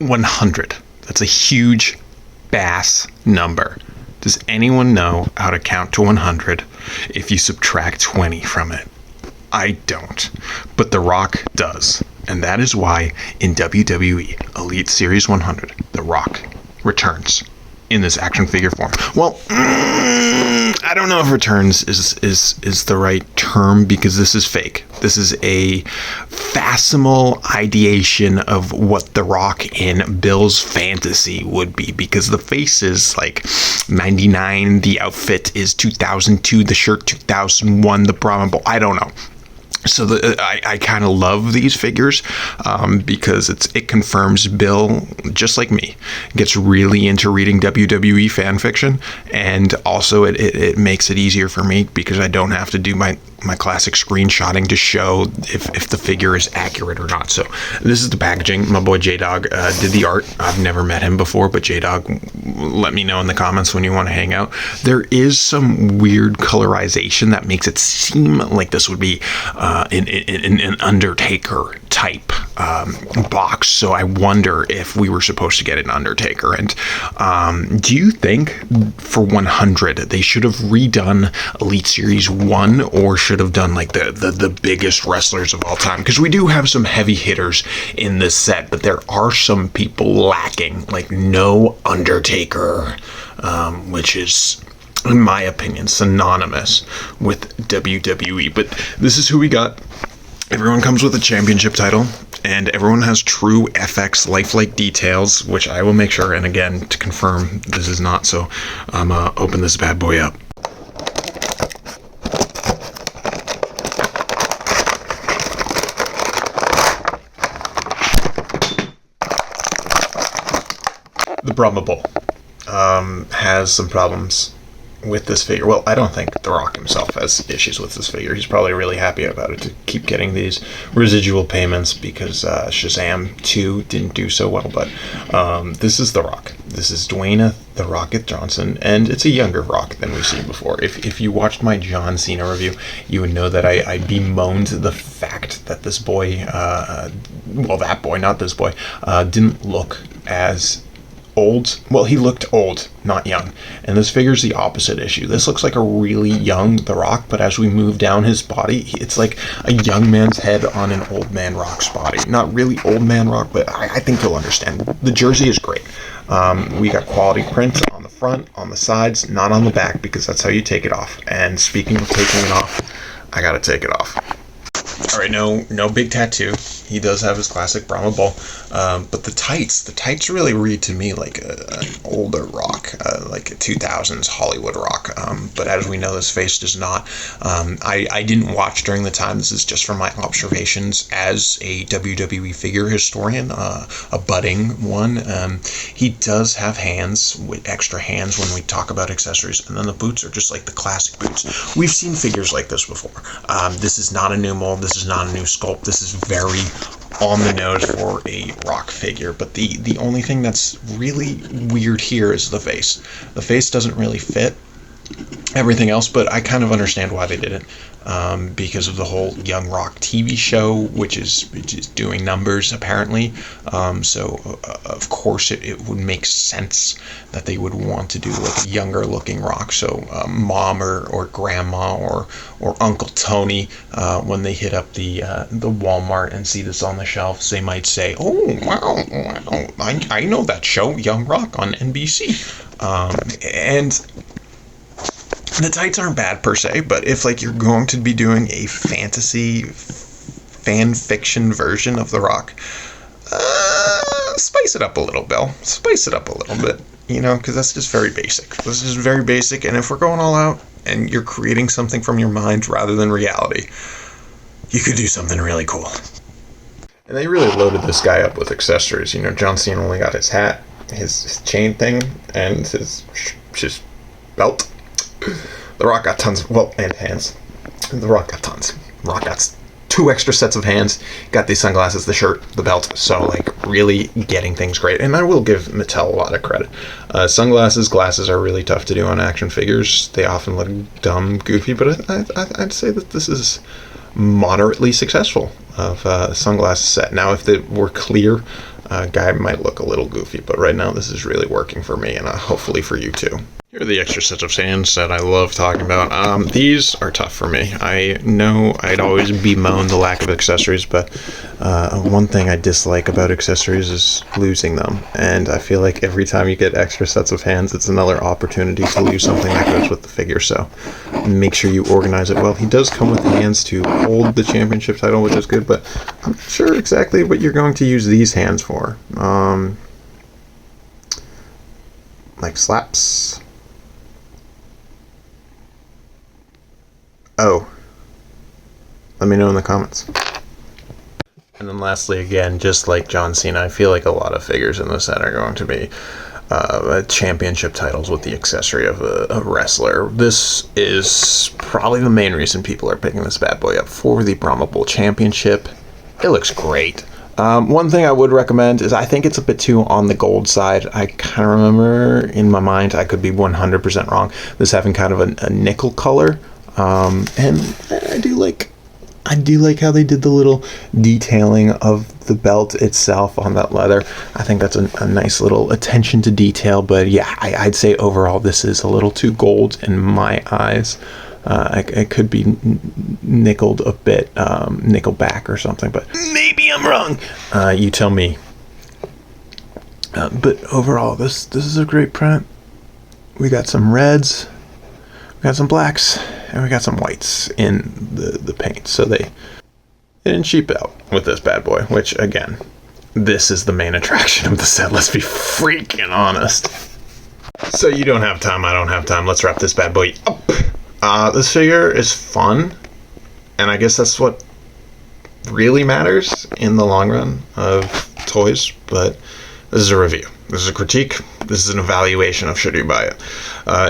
100. That's a huge bass number. Does anyone know how to count to 100 if you subtract 20 from it? I don't. But The Rock does. And that is why in WWE Elite Series 100, The Rock returns in this action figure form. Well, I don't know if returns is the right term, because this is fake. This is a facsimile ideation of what The Rock in Bill's fantasy would be, because the face is like 99, the outfit is 2002, the shirt 2001, the brahma. I don't know. So I kind of love these figures because it confirms Bill, just like me, gets really into reading WWE fan fiction, and also it makes it easier for me because I don't have to do my classic screenshotting to show if the figure is accurate or not. So this is the packaging. My boy J-Dog did the art. I've never met him before, but J-Dog, let me know in the comments when you want to hang out. There is some weird colorization that makes it seem like this would be an Undertaker type box. So I wonder if we were supposed to get an Undertaker. And do you think for 100 they should have redone Elite Series 1, or should have done like the biggest wrestlers of all time? Because we do have some heavy hitters in this set, but there are some people lacking, like no Undertaker, which is, in my opinion, synonymous with WWE. But this is who we got. Everyone comes with a championship title, and everyone has true FX lifelike details, which I will make sure, and again, to confirm this is not. So I'm open this bad boy up. The Brahma Bull has some problems with this figure. Well, I don't think The Rock himself has issues with this figure. He's probably really happy about it to keep getting these residual payments because Shazam 2 didn't do so well. But this is The Rock. This is Dwayne The Rocket Johnson, and it's a younger Rock than we've seen before. If you watched my John Cena review, you would know that I bemoaned the fact that this boy, well, that boy, not this boy, didn't look as old. Well, he looked old, not young. And this figure's the opposite issue. This looks like a really young The Rock, but as we move down his body, it's like a young man's head on an old man Rock's body. Not really old man Rock, but I think you'll understand. The jersey is great. We got quality print on the front, on the sides, not on the back, because that's how you take it off. And speaking of taking it off, I gotta take it off. All right, no big tattoo. He does have his classic Brahma Bull, but the tights really read to me like an older Rock, like a 2000s Hollywood Rock. But as we know, this face does not. I didn't watch during the time. This is just from my observations as a WWE figure historian, a budding one. He does have hands, with extra hands when we talk about accessories, and then the boots are just like the classic boots. We've seen figures like this before. This is not a new mold. This is not a new sculpt. This is very on the nose for a Rock figure, but the only thing that's really weird here is the face. The face doesn't really fit everything else, but I kind of understand why they did it, because of the whole Young Rock TV show, which is doing numbers apparently. So of course it would make sense that they would want to do like a younger looking Rock. So mom or grandma or Uncle Tony, when they hit up the Walmart and see this on the shelves, they might say, "Oh wow, I know that show, Young Rock on NBC," and the tights aren't bad per se, but if like you're going to be doing a fantasy fan fiction version of The Rock, spice it up a little, Bill. Spice it up a little bit, because that's just very basic. This is very basic, and if we're going all out and you're creating something from your mind rather than reality, you could do something really cool. And they really loaded this guy up with accessories. John Cena only got his hat, his chain thing, and his belt. The Rock got tons, and hands. The Rock got tons. Rock got 2 extra sets of hands, got these sunglasses, the shirt, the belt. So, really getting things great. And I will give Mattel a lot of credit. Glasses are really tough to do on action figures. They often look dumb, goofy, but I'd say that this is moderately successful of a sunglasses set. Now, if they were clear, Guy might look a little goofy, but right now this is really working for me, and hopefully for you too. Here are the extra sets of hands that I love talking about. These are tough for me. I know I'd always bemoan the lack of accessories, but one thing I dislike about accessories is losing them. And I feel like every time you get extra sets of hands, it's another opportunity to lose something that goes with the figure. So make sure you organize it well. He does come with hands to hold the championship title, which is good, but I'm not sure exactly what you're going to use these hands for. Like slaps. Oh, let me know in the comments. And then lastly, again, just like John Cena, I feel like a lot of figures in this set are going to be championship titles with the accessory of a wrestler. This is probably the main reason people are picking this bad boy up for the Brahma Bull Championship. It looks great. One thing I would recommend is I think it's a bit too on the gold side. I kind of remember in my mind, I could be 100% wrong, this having kind of a nickel color. And I do like how they did the little detailing of the belt itself on that leather. I think that's a nice little attention to detail, but yeah, I'd say overall this is a little too gold in my eyes. It could be nickeled a bit, nickel back or something, but maybe I'm wrong. You tell me. But overall, this is a great print. We got some reds, we got some blacks, and we got some whites in the paint. So they didn't cheap out with this bad boy, which again, this is the main attraction of the set. Let's be freaking honest. So you don't have time, I don't have time. Let's wrap this bad boy up. This figure is fun, and I guess that's what really matters in the long run of toys, but this is a review. This is a critique. This is an evaluation of should you buy it.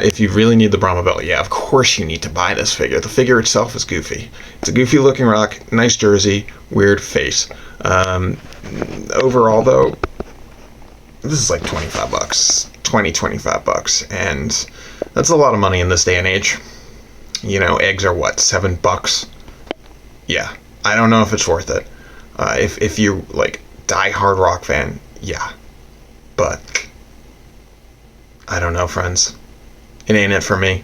If you really need the Brahma belt, yeah, of course you need to buy this figure. The figure itself is goofy. It's a goofy looking rock, nice jersey, weird face. Overall though, this is like 25 bucks, 25 bucks, and that's a lot of money in this day and age. You know, eggs are what, $7? Yeah, I don't know if it's worth it. If you like die-hard rock fan, yeah. But I don't know, friends. It ain't it for me.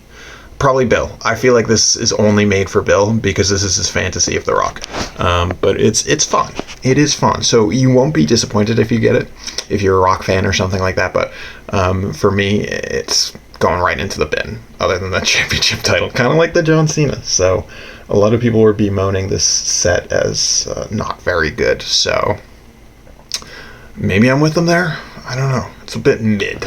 Probably Bill. I feel like this is only made for Bill because this is his fantasy of The Rock. But it's fun. It is fun. So you won't be disappointed if you get it, if you're a Rock fan or something like that. But for me, it's going right into the bin, other than that championship title. Kind of like the John Cena. So a lot of people were bemoaning this set as not very good. So maybe I'm with them there. I don't know. It's a bit mid.